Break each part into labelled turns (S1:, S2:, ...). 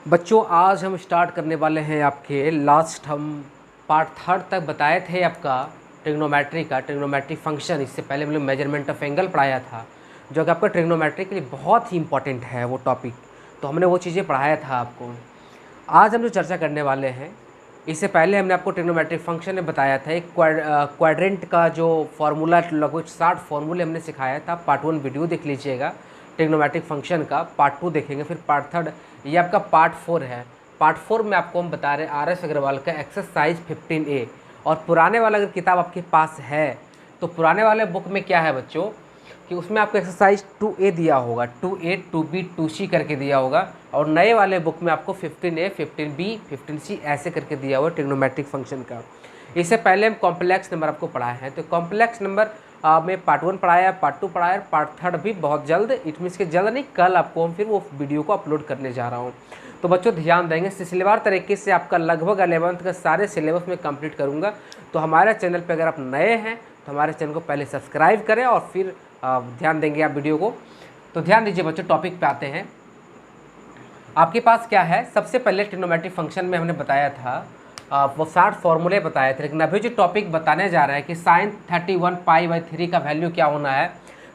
S1: बच्चों आज हम स्टार्ट करने वाले हैं आपके लास्ट हम पार्ट थर्ड तक बताए थे आपका ट्रिग्नोमेट्री फंक्शन। इससे पहले हम लोग मेजरमेंट ऑफ एंगल पढ़ाया था जो कि आपका ट्रिग्नोमेट्री के लिए बहुत ही इंपॉर्टेंट है वो टॉपिक। तो हमने वो चीज़ें पढ़ाया था आपको। आज हम जो चर्चा करने वाले हैं, इससे पहले हमने आपको ट्रिग्नोमेट्रिक फंक्शन में बताया था एक क्वाड्रेंट का जो फार्मूला लगभग 60 फार्मूले हमने सिखाया था। पार्ट 1 वीडियो देख लीजिएगा ट्रिग्नोमेट्रिक फंक्शन का, पार्ट 2 देखेंगे, फिर पार्ट 3 ये आपका पार्ट 4 है। पार्ट 4 में आपको हम बता रहे हैं RS अग्रवाल का एक्सरसाइज 15A। और पुराने वाला अगर किताब आपके पास है तो पुराने वाले बुक में क्या है बच्चों कि उसमें आपको एक्सरसाइज 2A दिया होगा, 2A 2B 2C करके दिया होगा। और नए वाले बुक में आपको 15A 15B 15C ऐसे करके दिया हुआ ट्रिग्नोमेट्रिक फंक्शन का। इससे पहले हम कॉम्प्लेक्स नंबर आपको पढ़ाए हैं, तो कॉम्प्लेक्स नंबर में पार्ट 1 पढ़ाया, पार्ट 2 पढ़ाया, पार्ट 3 भी बहुत जल्द, इट मीन्स के जल्द नहीं, कल आपको हम फिर वो वीडियो को अपलोड करने जा रहा हूँ। तो बच्चों ध्यान देंगे, सिलसिलेवार तरीके से आपका लगभग 11th का सारे सिलेबस में कंप्लीट करूँगा। तो हमारे चैनल पे अगर आप नए हैं तो हमारे चैनल को पहले सब्सक्राइब करें और फिर ध्यान देंगे आप वीडियो को। तो ध्यान दीजिए बच्चों, टॉपिक पे आते हैं। आपके पास क्या है, सबसे पहले ट्रिग्नोमेट्रिक फंक्शन में हमने बताया था वो 60 फॉर्मूले बताए थे, लेकिन अभी जो टॉपिक बताने जा रहे हैं कि साइन 31 पाई/3 का वैल्यू क्या होना है,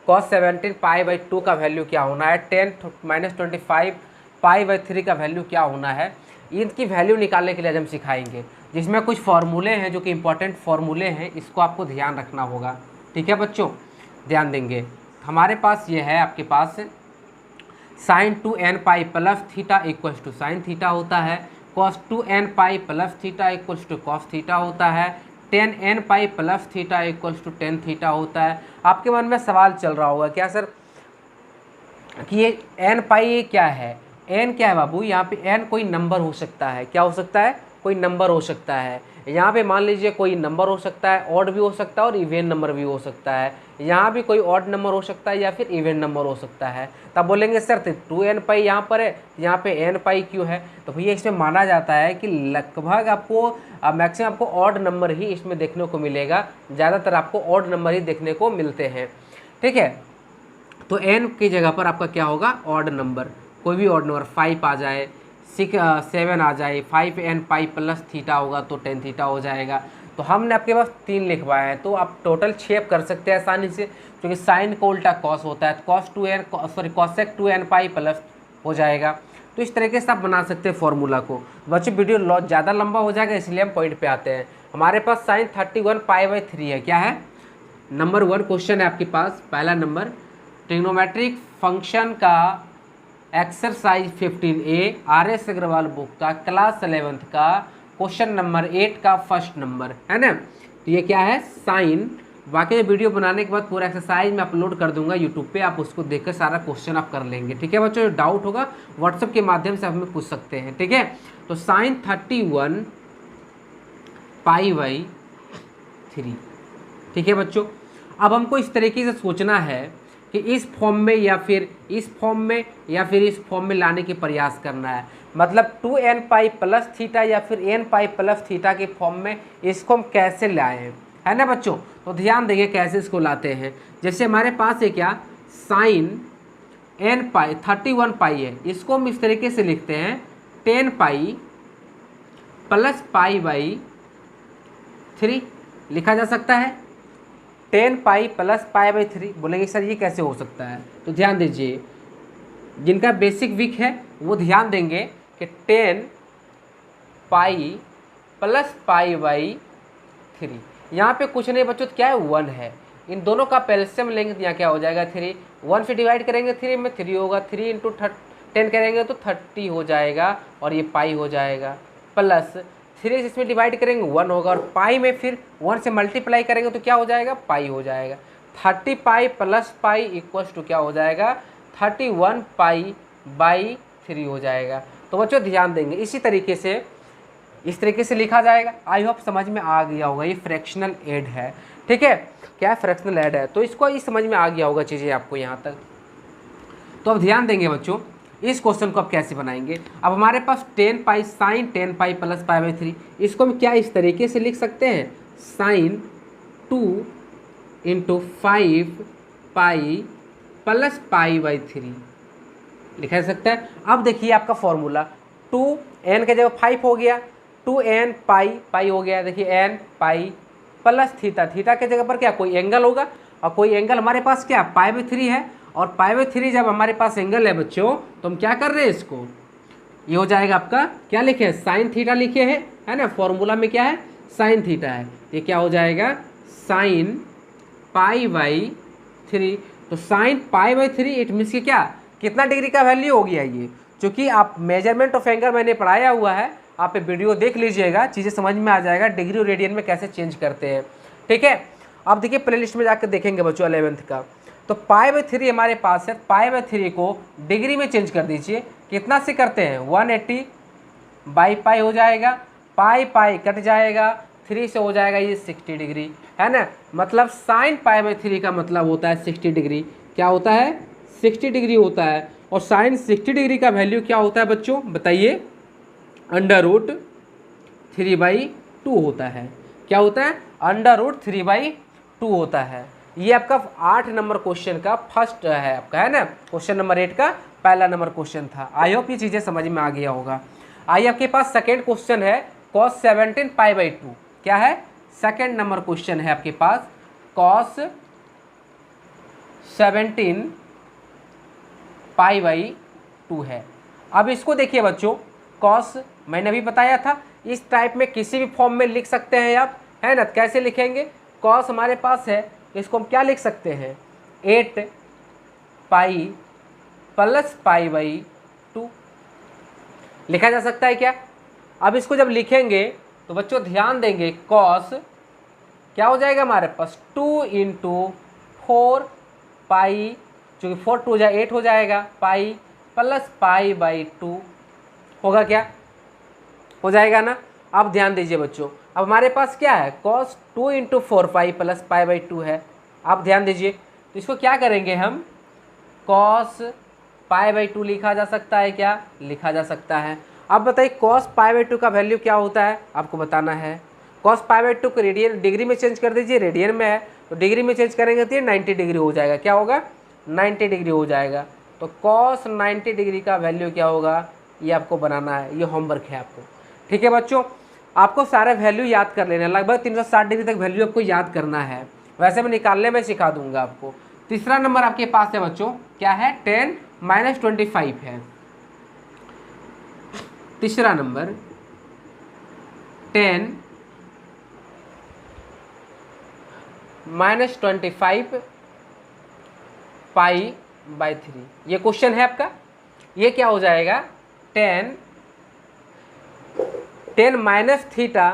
S1: कॉस 17 पाई/2 का वैल्यू क्या होना है, 10 - 25 पाई/3 का वैल्यू क्या होना है, इनकी वैल्यू निकालने के लिए आज हम सिखाएंगे। जिसमें कुछ फार्मूले हैं जो कि इंपॉर्टेंट फार्मूले हैं, इसको आपको ध्यान रखना होगा। ठीक है बच्चों, ध्यान देंगे। हमारे पास ये है आपके पास sine 2n pi plus theta equals to sine theta होता है, cos 2n pi plus theta equals to cos theta होता है, 10n pi plus theta equals to tan theta होता है। आपके मन में सवाल चल रहा होगा क्या सर कि ये n पाई क्या है, n क्या है बाबू? यहाँ पे n कोई नंबर हो सकता है, क्या हो सकता है? कोई नंबर हो सकता है। यहाँ पे मान लीजिए कोई नंबर हो सकता है, ऑड भी हो सकता है और इवेन नंबर भी हो सकता है। यहाँ भी कोई ऑड नंबर हो सकता है या फिर इवेन नंबर हो सकता है। तब बोलेंगे सर 2n पाई यहाँ पर है, यहाँ पे n पाई क्यों है? तो भैया इसमें माना जाता है कि लगभग आपको मैक्सिमम आपको ऑड नंबर ही इसमें देखने को मिलेगा, ज़्यादातर आपको ऑड नंबर ही देखने को मिलते हैं। ठीक है, तो n की जगह पर आपका क्या होगा? ऑड नंबर, कोई भी ऑड नंबर, 5 आ जाए, 7 आ जाए, 5n पाई प्लस थीटा होगा तो 10 थीटा हो जाएगा। तो हमने आपके पास 3 लिखवाए हैं, तो आप टोटल 6 कर सकते हैं आसानी से, क्योंकि साइन को उल्टा कॉस होता है, कॉसेक 2n पाई प्लस हो जाएगा। तो इस तरीके से आप बना सकते हैं फॉर्मूला को। बच्चों वीडियो ज़्यादा लंबा हो जाएगा, इसलिए हम पॉइंट पे आते हैं। हमारे पास साइन 31 पाई/3 है, क्या है? नंबर 1 क्वेश्चन है आपके पास, पहला नंबर ट्रिग्नोमेट्रिक फंक्शन का exercise 15A RS Agrawal book का क्लास 11th का क्वेश्चन नंबर 8 का फर्स्ट नंबर है ना। तो ये क्या है? साइन। बाकी वीडियो बनाने के बाद पूरा एक्सरसाइज मैं अपलोड कर दूंगा यूट्यूब पे, आप उसको देखकर सारा क्वेश्चन आप कर लेंगे। ठीक है बच्चों, जो डाउट होगा व्हाट्सएप के माध्यम से आप हमें पूछ सकते हैं। ठीक है, तो साइन 31 पाई/3। ठीक है बच्चों, अब हमको इस तरीके से सोचना है कि इस फॉर्म में या फिर इस फॉर्म में या फिर इस फॉर्म में लाने की प्रयास करना है। मतलब 2n पाई प्लस थीटा या फिर n पाई प्लस थीटा के फॉर्म में इसको हम कैसे लाएं, है ना बच्चों। तो ध्यान देंगे कैसे इसको लाते हैं। जैसे हमारे पास है क्या, साइन n पाई 31 पाई है, इसको हम इस तरीके से लिखते हैं 10 पाई प्लस पाई/3 लिखा जा सकता है। 10 पाई प्लस पाई/3 बोलेंगे सर ये कैसे हो सकता है? तो ध्यान दीजिए, जिनका बेसिक वीक है वो ध्यान देंगे कि 10 पाई प्लस पाई/3, यहाँ पे कुछ नहीं बच्चों, तो क्या है? 1 है। इन दोनों का एलसीएम लेंगे तो यहाँ क्या हो जाएगा? 3। 1 से डिवाइड करेंगे 3 में, 3 होगा, 3 × 10 करेंगे तो 30 हो जाएगा और ये पाई हो जाएगा, प्लस 3 इसमें डिवाइड करेंगे 1 होगा, और पाई में फिर 1 से मल्टीप्लाई करेंगे तो क्या हो जाएगा? पाई हो जाएगा। 30 pi plus pi equals to क्या हो जाएगा? 31 पाई/3 हो जाएगा। तो बच्चों ध्यान देंगे, इसी तरीके से इस तरीके से लिखा जाएगा। आई होप समझ में आ गया होगा, ये फ्रैक्शनल ऐड है। ठीक है, क्या फ्रैक्शनल ऐड है, तो इसको इस समझ में आ गया होगा चीज़ें आपको यहाँ तक। तो अब ध्यान देंगे बच्चों, इस क्वेश्चन को आप कैसे बनाएंगे। अब हमारे पास 10 पाई साइन 10 पाई प्लस पाई/3, इसको हम क्या इस तरीके से लिख सकते हैं? साइन 2 × 5 पाई प्लस पाई/3 लिखा जा सकता है। अब देखिए आपका फॉर्मूला 2 n के जगह 5 हो गया, 2n पाई पाई हो गया, देखिए n पाई प्लस थीटा, थीटा के जगह पर क्या कोई एंगल होगा, और कोई एंगल हमारे पास क्या π/3 है, और π/3 जब हमारे पास एंगल है बच्चों तो हम क्या कर रहे हैं इसको, ये हो जाएगा आपका क्या लिखे हैं साइन थीटा लिखे हैं, है ना, फॉर्मूला में क्या है साइन थीटा है, ये क्या हो जाएगा साइन π/3, तो साइन π/3 इट मीन्स कि क्या कितना डिग्री का वैल्यू हो गया ये, क्योंकि आप मेजरमेंट ऑफ एंगल मैंने पढ़ाया हुआ है, आप वीडियो देख लीजिएगा, चीज़ें समझ में आ जाएगा डिग्री और रेडियन में कैसे चेंज करते हैं, ठीक है। अब देखिए प्लेलिस्ट में जाकर देखेंगे बच्चों 11th का, तो π/3 हमारे पास है, π/3 को डिग्री में चेंज कर दीजिए, कितना से करते हैं 180/π हो जाएगा, पाई पाई कट जाएगा, 3 से हो जाएगा ये 60 डिग्री, है ना, मतलब साइन π/3 का मतलब होता है 60 डिग्री, क्या होता है 60 डिग्री होता है, और साइन 60 डिग्री का वैल्यू क्या होता है बच्चों बताइए, √3/2 होता है, क्या होता है √3/2 होता है। ये आपका 8 नंबर क्वेश्चन का फर्स्ट है आपका, है ना, क्वेश्चन नंबर 8 का पहला नंबर क्वेश्चन था। आई होप ये चीज़ें समझ में आ गया होगा। आइए आपके पास सेकेंड क्वेश्चन है cos 17π/2, क्या है सेकेंड नंबर क्वेश्चन है आपके पास cos 17π/2 है। अब इसको देखिए बच्चों, cos मैंने अभी बताया था, इस टाइप में किसी भी फॉर्म में लिख सकते हैं आप, है ना, कैसे लिखेंगे, cos हमारे पास है, इसको हम क्या लिख सकते हैं 8π + π/2 लिखा जा सकता है क्या। अब इसको जब लिखेंगे तो बच्चों ध्यान देंगे, cos क्या हो जाएगा हमारे पास 2 × 4π, चूँकि 4 2 जाए 8 हो जाएगा, पाई + π/2 होगा, क्या हो जाएगा ना। अब ध्यान दीजिए बच्चों, अब हमारे पास क्या है cos 2 × 4π + π/2 है। आप ध्यान दीजिए, तो इसको क्या करेंगे हम, cos π/2 लिखा जा सकता है, क्या लिखा जा सकता है। अब बताइए cos π/2 का वैल्यू क्या होता है, आपको बताना है। cos π/2 को रेडियन डिग्री में चेंज कर दीजिए, रेडियन में है तो डिग्री में चेंज करेंगे तो ये 90 डिग्री हो जाएगा, क्या होगा 90 डिग्री हो जाएगा। तो cos 90 डिग्री का वैल्यू क्या होगा, ये आपको बनाना है, ये होमवर्क है आपको, ठीक है बच्चों। आपको सारे वैल्यू याद कर लेना है, लगभग 360 डिग्री तक वैल्यू आपको याद करना है, वैसे मैं निकालने में सिखा दूंगा आपको। तीसरा नंबर आपके पास है बच्चों, क्या है 10 - 25 है। तीसरा नंबर 10 - 25 π/3, ये क्वेश्चन है आपका। ये क्या हो जाएगा 10 - थीटा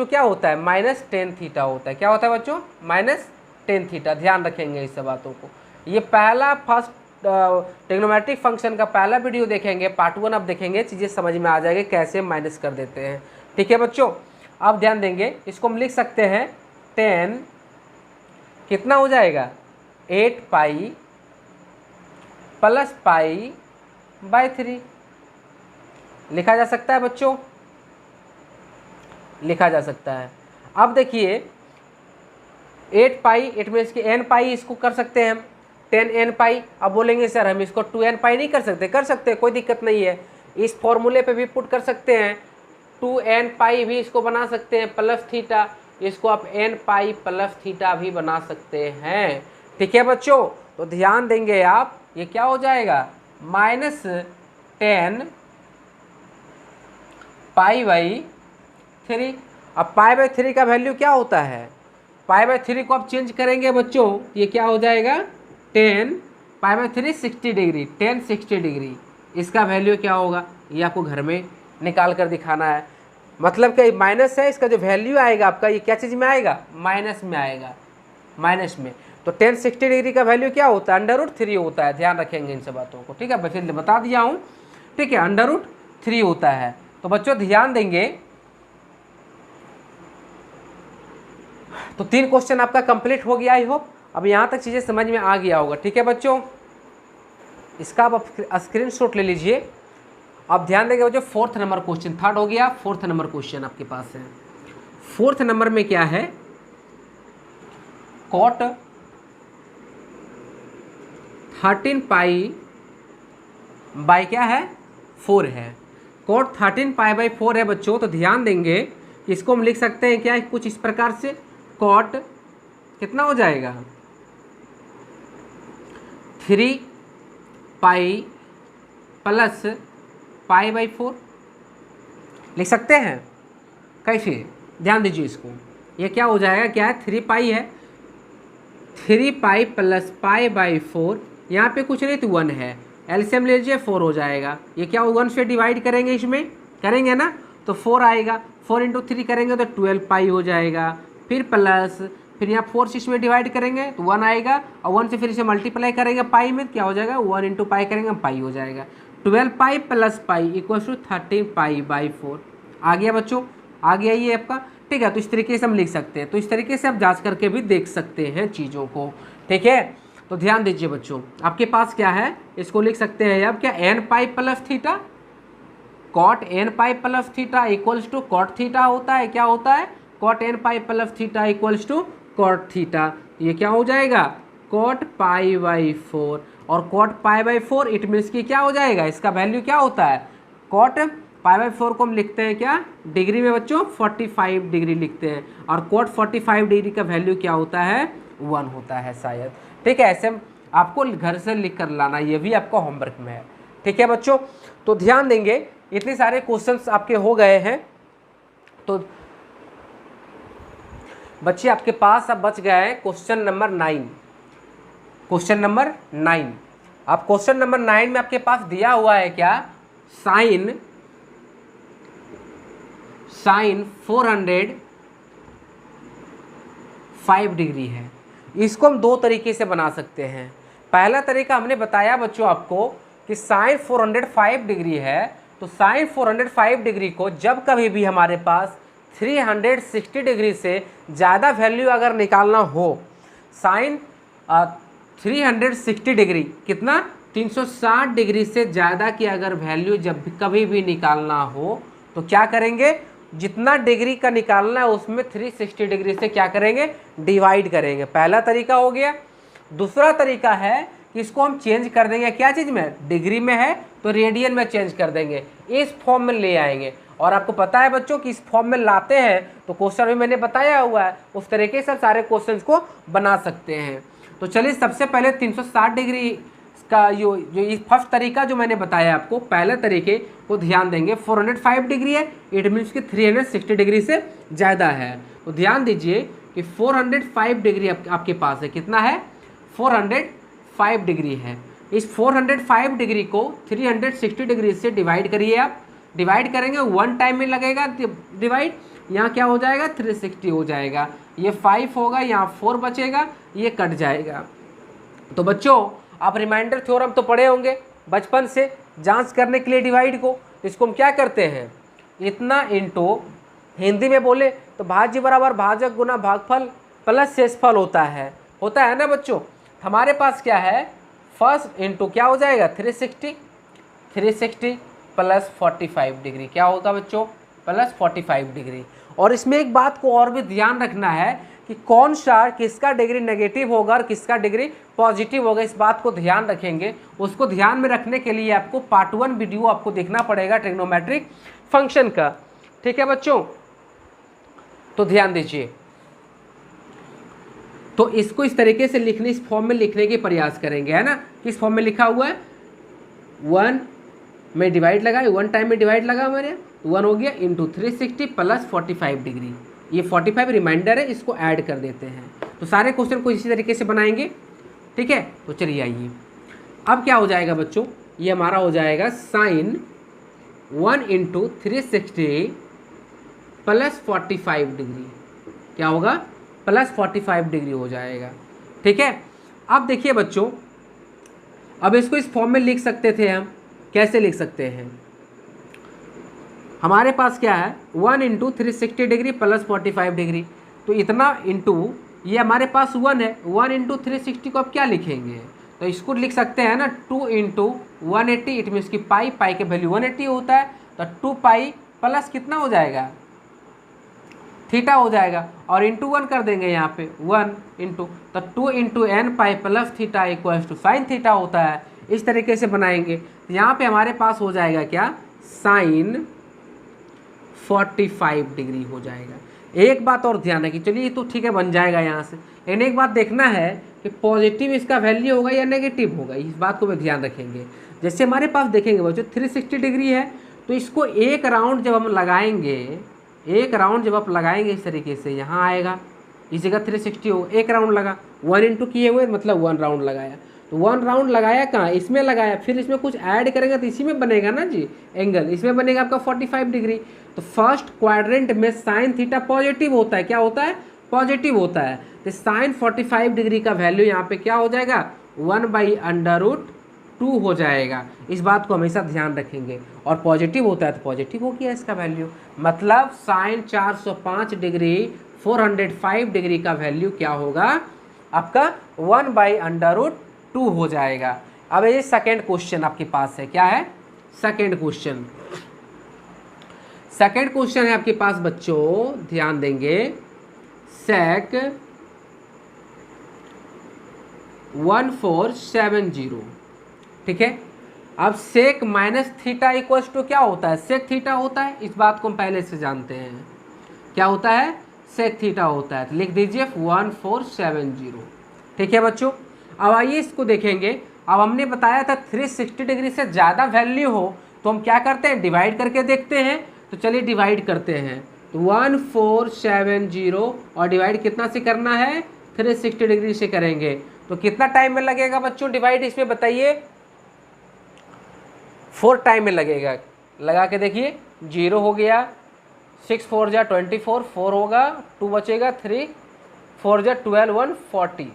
S1: क्या होता है -10 थीटा होता है, क्या होता है बच्चों -10 थीटा। ध्यान रखेंगे इस सब बातों को। ये पहला फर्स्ट ट्रिग्नोमेट्रिक फंक्शन का पहला वीडियो देखेंगे, पार्ट 1 आप देखेंगे, चीज़ें समझ में आ जाएगी कैसे माइनस कर देते हैं, ठीक है बच्चों। अब ध्यान देंगे, इसको हम लिख सकते हैं 10 कितना हो जाएगा 8π + π/3 लिखा जा सकता है बच्चों, लिखा जा सकता है। अब देखिए 8π इट मीन्स कि nπ इसको कर सकते हैं हम 10nπ। अब बोलेंगे सर हम इसको 2nπ नहीं कर सकते, कर सकते हैं, कोई दिक्कत नहीं है, इस फॉर्मूले पे भी पुट कर सकते हैं, 2nπ भी इसको बना सकते हैं प्लस थीटा, इसको आप nπ + थीटा भी बना सकते हैं, ठीक है बच्चों। तो ध्यान देंगे आप, ये क्या हो जाएगा -10 π/3। अब π/3 का वैल्यू क्या होता है, π/3 को आप चेंज करेंगे बच्चों, ये क्या हो जाएगा 10 π/3 60 डिग्री, 10 60 डिग्री, इसका वैल्यू क्या होगा ये आपको घर में निकाल कर दिखाना है। मतलब क्या माइनस है, इसका जो वैल्यू आएगा आपका ये क्या चीज़ में आएगा माइनस में आएगा, माइनस में। तो 10 60 डिग्री का वैल्यू क्या होता है √3 होता है, ध्यान रखेंगे इन सब बातों को, ठीक है, फिर बता दिया हूँ, ठीक है, √3 होता है। तो बच्चों ध्यान देंगे, तो 3 क्वेश्चन आपका कंप्लीट हो गया, आई होप अब यहाँ तक चीज़ें समझ में आ गया होगा, ठीक है बच्चों। इसका आप स्क्रीनशॉट ले लीजिए। अब ध्यान देंगे बच्चों, 4th नंबर क्वेश्चन, थर्ड हो गया, 4th नंबर क्वेश्चन आपके पास है। 4th नंबर में क्या है cot 13π/क्या है 4 है, कॉट 13π/4 है बच्चों, तो ध्यान देंगे कि इसको हम लिख सकते हैं क्या, कुछ इस प्रकार से, कॉट कितना हो जाएगा 3π + π/4 लिख सकते हैं। कैसे, ध्यान दीजिए इसको, ये क्या हो जाएगा, क्या है 3π है, 3π + π/4, यहाँ पे कुछ नहीं तो 1 है, एलसीएम ले लीजिए 4 हो जाएगा। ये क्या 1 से डिवाइड करेंगे, इसमें करेंगे ना तो 4 आएगा, 4 × 3 करेंगे तो 12π हो जाएगा, फिर प्लस, फिर यहाँ 4 से इसमें डिवाइड करेंगे तो 1 आएगा, और 1 से फिर इसे मल्टीप्लाई करेंगे पाई में, क्या हो जाएगा 1 × पाई करेंगे पाई हो जाएगा, 12π + पाई = 13π/4 आ गया बच्चों, आ गया ये आपका। ठीक है, तो इस तरीके से हम लिख सकते हैं, तो इस तरीके से आप जांच करके भी देख सकते हैं चीज़ों को। ठीक है, तो ध्यान दीजिए बच्चों, आपके पास क्या है, इसको लिख सकते हैं अब क्या, nπ + theta, cot nπ + theta = cot theta होता है, क्या होता है, cot nπ + theta = cot theta. ये क्या हो जाएगा, cot π/4, और cot π/4 इट मीन्स कि क्या हो जाएगा, इसका वैल्यू क्या होता है, cot π/4 को हम लिखते हैं क्या डिग्री में बच्चों, 45 डिग्री लिखते हैं, और cot 45 डिग्री का वैल्यू क्या होता है, 1 होता है शायद। ठीक है, ऐसे आपको घर से लिख कर लाना, ये भी आपको होमवर्क में है। ठीक है बच्चों, तो ध्यान देंगे, इतने सारे क्वेश्चंस आपके हो गए हैं, तो बच्चे आपके पास अब बच गए हैं क्वेश्चन नंबर 9। क्वेश्चन नंबर 9, अब क्वेश्चन नंबर 9 में आपके पास दिया हुआ है क्या, साइन 405 डिग्री है। इसको हम दो तरीके से बना सकते हैं। पहला तरीका हमने बताया बच्चों आपको कि साइन 405 डिग्री है, तो साइन 405 डिग्री को जब कभी भी हमारे पास 360 डिग्री से ज़्यादा वैल्यू अगर निकालना हो, साइन 360 डिग्री कितना 360 डिग्री से ज़्यादा की अगर वैल्यू जब कभी भी निकालना हो तो क्या करेंगे, जितना डिग्री का निकालना है उसमें 360 डिग्री से क्या करेंगे, डिवाइड करेंगे। पहला तरीका हो गया। दूसरा तरीका है कि इसको हम चेंज कर देंगे, क्या चीज़ में, डिग्री में है तो रेडियन में चेंज कर देंगे, इस फॉर्म में ले आएंगे। और आपको पता है बच्चों कि इस फॉर्म में लाते हैं तो क्वेश्चन भी मैंने बताया हुआ है, उस तरीके से सारे क्वेश्चंस को बना सकते हैं। तो चलिए सबसे पहले 360 डिग्री का जो ये फर्स्ट तरीका जो मैंने बताया आपको, पहले तरीके को ध्यान देंगे। 405 डिग्री है, इट मीन्स कि 360 डिग्री से ज़्यादा है। तो ध्यान दीजिए कि 405 डिग्री आपके पास है, कितना है, 405 डिग्री है। इस 405 डिग्री को 360 डिग्री से डिवाइड करिए आप, डिवाइड करेंगे 1 टाइम में लगेगा डिवाइड, यहाँ क्या हो जाएगा 360 हो जाएगा, ये 5 होगा, यहाँ 4 बचेगा, ये कट जाएगा। तो बच्चों आप रिमाइंडर थ्योरम तो पढ़े होंगे बचपन से, जांच करने के लिए डिवाइड को, इसको हम क्या करते हैं, इतना इंटू, हिंदी में बोले तो भाज्य बराबर भाजक गुना भागफल प्लस शेषफल होता है ना बच्चों। हमारे पास क्या है, फर्स्ट इंटू क्या हो जाएगा 360 प्लस 45 डिग्री, क्या होगा बच्चों, प्लस 45 डिग्री। और इसमें एक बात को और भी ध्यान रखना है कि कौन सा, किसका डिग्री नेगेटिव होगा और किसका डिग्री पॉजिटिव होगा, इस बात को ध्यान रखेंगे। उसको ध्यान में रखने के लिए आपको पार्ट 1 वीडियो आपको देखना पड़ेगा ट्रिग्नोमेट्रिक फंक्शन का। ठीक है बच्चों, तो ध्यान दीजिए। तो इसको इस तरीके से लिखने, इस फॉर्म में लिखने के प्रयास करेंगे, है ना। किस फॉर्म में लिखा हुआ है, 1 में डिवाइड लगा, 1 टाइम में डिवाइड लगा हमारे, 1 हो गया इंटू 360 प्लस 45 डिग्री, ये 45 रिमाइंडर है, इसको ऐड कर देते हैं। तो सारे क्वेश्चन को इसी तरीके से बनाएंगे। ठीक है, तो चलिए आइए, अब क्या हो जाएगा बच्चों, ये हमारा हो जाएगा साइन 1 इंटू 360 प्लस 45 डिग्री, क्या होगा, प्लस 45 डिग्री हो जाएगा। ठीक है, अब देखिए बच्चों, अब इसको इस फॉर्म में लिख सकते थे हम, कैसे लिख सकते हैं, हमारे पास क्या है 1 इंटू 360 डिग्री प्लस 45 डिग्री, तो इतना इंटू, ये हमारे पास 1 है, 1 इंटू 360 को अब क्या लिखेंगे, तो इसको लिख सकते हैं ना 2 इंटू 180, इट मीन्स कि पाई के वैल्यू 180 होता है, तो 2 पाई प्लस कितना हो जाएगा, थीटा हो जाएगा, और इंटू 1 कर देंगे यहाँ पे 1 इंटू, तो 2 into n pi plus theta equals to sine theta होता है। इस तरीके से बनाएंगे, यहाँ पे हमारे पास हो जाएगा क्या, साइन 45 डिग्री हो जाएगा। एक बात और ध्यान है कि चलिए तो ठीक है बन जाएगा यहाँ से, लेकिन एक बात देखना है कि पॉजिटिव इसका वैल्यू होगा या नेगेटिव होगा, इस बात को भी ध्यान रखेंगे। जैसे हमारे पास देखेंगे बच्चों 360 डिग्री है, तो इसको एक राउंड जब हम लगाएंगे, एक राउंड जब आप लगाएंगे इस तरीके से यहाँ आएगा, इस जगह 360 हो, एक राउंड लगा, 1 इंटू किए हुए मतलब 1 राउंड लगाया, तो 1 राउंड लगाया कहाँ, इसमें लगाया, फिर इसमें कुछ ऐड करेंगे तो इसी में बनेगा ना जी एंगल, इसमें बनेगा आपका 45 डिग्री। तो फर्स्ट क्वाड्रेंट में साइन थीटा पॉजिटिव होता है, क्या होता है, पॉजिटिव होता है, तो साइन 45 डिग्री का वैल्यू यहाँ पे क्या हो जाएगा, 1/√2 हो जाएगा। इस बात को हमेशा ध्यान रखेंगे, और पॉजिटिव होता है तो पॉजिटिव हो गया इसका वैल्यू, मतलब साइन 405 डिग्री 405 डिग्री का वैल्यू क्या होगा आपका 1/√2 हो जाएगा। अब ये सेकेंड क्वेश्चन आपके पास है, क्या है, सेकेंड क्वेश्चन। सेकेंड क्वेश्चन है आपके पास बच्चों, ध्यान देंगे, सेक 1470, ठीक है। अब sec minus theta equals to क्या होता है, सेक थीटा होता है, इस बात को हम पहले से जानते हैं, क्या होता है, सेक थीटा होता है, तो लिख दीजिए 1470, ठीक है बच्चों। अब आइए इसको देखेंगे। अब हमने बताया था 360 डिग्री से ज़्यादा वैल्यू हो तो हम क्या करते हैं, डिवाइड करके देखते हैं, तो चलिए डिवाइड करते हैं, तो 1470 और डिवाइड कितना से करना है, 360 डिग्री से करेंगे, तो कितना टाइम में लगेगा बच्चों डिवाइड, इसमें बताइए, 4 टाइम में लगेगा, लगा के देखिए, 0 हो गया, 6 4 जा 24, 4 होगा, 2 बचेगा, 3 4 जा 12 1 40,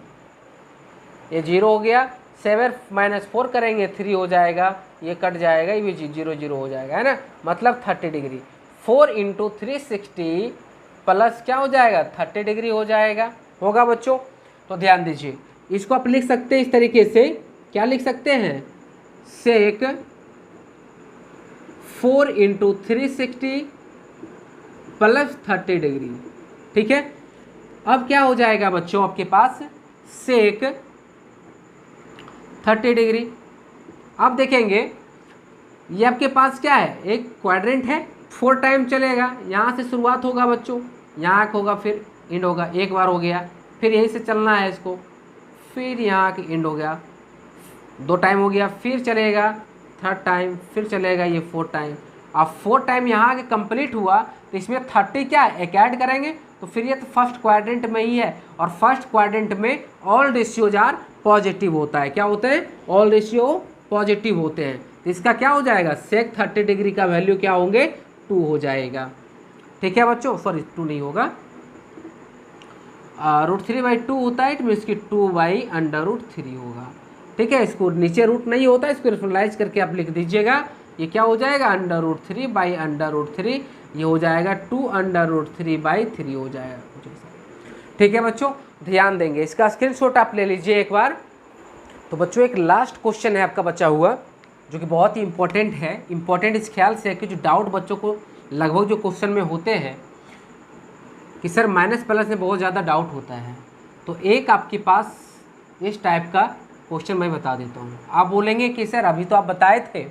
S1: ये 0 हो गया, 7 - 4 करेंगे 3 हो जाएगा, ये कट जाएगा, ये भी 0 0 हो जाएगा, है ना, मतलब 30 डिग्री। 4 × 360 प्लस क्या हो जाएगा, 30 डिग्री हो जाएगा, होगा बच्चों। तो ध्यान दीजिए, इसको आप लिख सकते हैं इस तरीके से, क्या लिख सकते हैं, सेक 4 × 360 प्लस 30 डिग्री, ठीक है। अब क्या हो जाएगा बच्चों आपके पास, सेक 30 डिग्री। अब देखेंगे ये आपके पास क्या है, एक क्वाड्रेंट है, 4 टाइम चलेगा, यहाँ से शुरुआत होगा बच्चों, यहाँ होगा फिर एंड होगा, एक बार हो गया, फिर यहीं से चलना है इसको, फिर यहाँ की एंड हो गया, 2 टाइम हो गया, फिर चलेगा 3rd टाइम, फिर चलेगा ये 4 टाइम। अब 4 टाइम यहाँ के कंप्लीट हुआ तो इसमें 30 क्या है, एक ऐड करेंगे, तो फिर ये तो फर्स्ट क्वाड्रेंट में ही है, और फर्स्ट क्वाड्रेंट में ऑल रेशियोज आर पॉजिटिव होता है, क्या होते हैं, ऑल रेशियो पॉजिटिव होते हैं, तो इसका क्या हो जाएगा, सेक 30 डिग्री का वैल्यू क्या होंगे, 2 हो जाएगा, ठीक है बच्चों, सॉरी 2 नहीं होगा, √3/2 होता है, तो इसकी 2/√3 होगा, ठीक है। इसको नीचे रूट नहीं होता, इसको रेशनलाइज करके आप लिख दीजिएगा, ये क्या हो जाएगा, √3/√3, ये हो जाएगा 2√3/3 हो जाएगा, ठीक है बच्चों। ध्यान देंगे, इसका स्क्रीनशॉट आप ले लीजिए एक बार। तो बच्चों एक लास्ट क्वेश्चन है आपका बचा हुआ, जो कि बहुत ही इंपॉर्टेंट है, इंपॉर्टेंट इस ख्याल से है कि जो डाउट बच्चों को लगभग जो क्वेश्चन में होते हैं कि सर माइनस प्लस में बहुत ज़्यादा डाउट होता है, तो एक आपके पास इस टाइप का क्वेश्चन मैं बता देता हूँ। आप बोलेंगे कि सर अभी तो आप बताए थे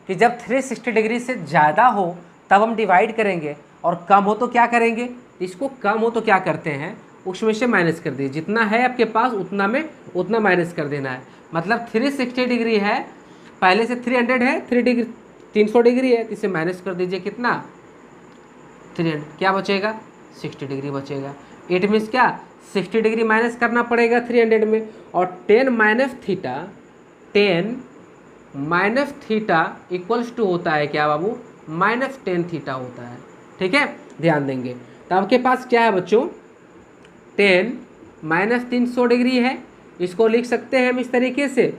S1: कि जब 360 डिग्री से ज़्यादा हो तब हम डिवाइड करेंगे, और कम हो तो क्या करेंगे, इसको कम हो तो क्या करते हैं, उसमें से माइनस कर दीजिए, जितना है आपके पास उतना में उतना माइनस कर देना है, मतलब 360 डिग्री है, पहले से 300 है, 300 डिग्री है, इसे माइनस कर दीजिए, कितना 300, क्या बचेगा 60 डिग्री बचेगा। इट मीन्स क्या, 60 डिग्री माइनस करना पड़ेगा 300 में, और 10 माइनस थीटा इक्वल्स टू होता है क्या बाबू, -10 थीटा होता है, ठीक है। ध्यान देंगे, तो आपके पास क्या है बच्चों, 10 -300 डिग्री है, इसको लिख सकते हैं हम इस तरीके से,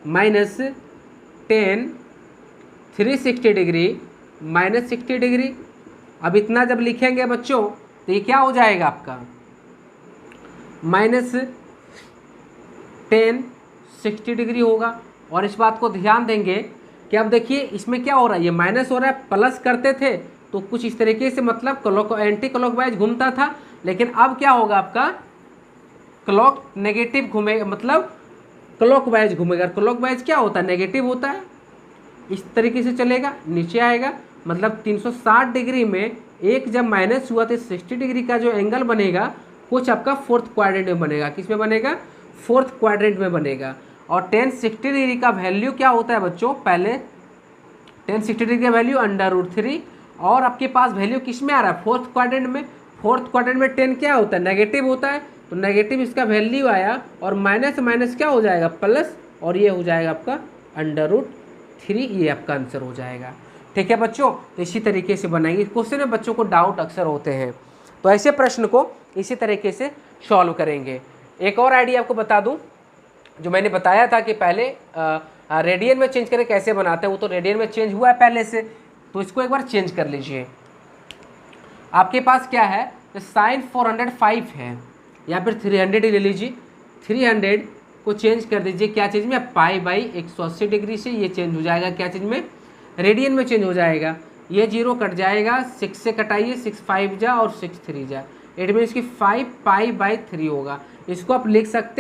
S1: -10 360 डिग्री -60 डिग्री। अब इतना जब लिखेंगे बच्चों तो ये क्या हो जाएगा आपका, -10 60 डिग्री होगा। और इस बात को ध्यान देंगे कि अब देखिए इसमें क्या हो रहा है, ये माइनस हो रहा है, प्लस करते थे तो कुछ इस तरीके से, मतलब एंटी क्लॉकवाइज घूमता था, लेकिन अब क्या होगा आपका, क्लॉक नेगेटिव घूमेगा, मतलब क्लॉकवाइज घूमेगा। क्लॉकवाइज क्या होता है, नेगेटिव होता है, इस तरीके से चलेगा, नीचे आएगा, मतलब 360 डिग्री में एक जब माइनस हुआ तो 60 डिग्री का जो एंगल बनेगा कुछ आपका फोर्थ क्वाड्रेंट में बनेगा। किस में बनेगा? फोर्थ क्वाड्रेंट में बनेगा। और 1060 डिग्री का वैल्यू क्या होता है बच्चों? पहले 1060 डिग्री का वैल्यू √3, और आपके पास वैल्यू किस में आ रहा है? फोर्थ क्वाड्रेंट में। फोर्थ क्वाड्रेंट में 10 क्या होता है? नेगेटिव होता है, तो नेगेटिव इसका वैल्यू आया, और माइनस माइनस क्या हो जाएगा? प्लस, और ये हो जाएगा आपका √3, ये आपका आंसर हो जाएगा। ठीक है बच्चों, तो इसी तरीके से बनाएंगे क्वेश्चन में। बच्चों को डाउट अक्सर होते हैं, तो ऐसे प्रश्न को इसी तरीके से सॉल्व करेंगे। एक और आइडिया आपको बता दूं, जो मैंने बताया था कि पहले रेडियन में चेंज करें कैसे बनाते हैं, वो तो रेडियन में चेंज हुआ है पहले से, तो इसको एक बार चेंज कर लीजिए। आपके पास क्या है? साइन 405 है, या फिर 300 ही ले लीजिए। 300 को चेंज कर दीजिए क्या चीज़ में? π/180 डिग्री से ये चेंज हो जाएगा क्या चीज़ में? रेडियन में चेंज हो जाएगा। ये 0 कट जाएगा, 6 से कटाइए, 6 5 जा और 6 3 जा, इट मीन्स कि 5π/3 होगा। इसको आप लिख सकते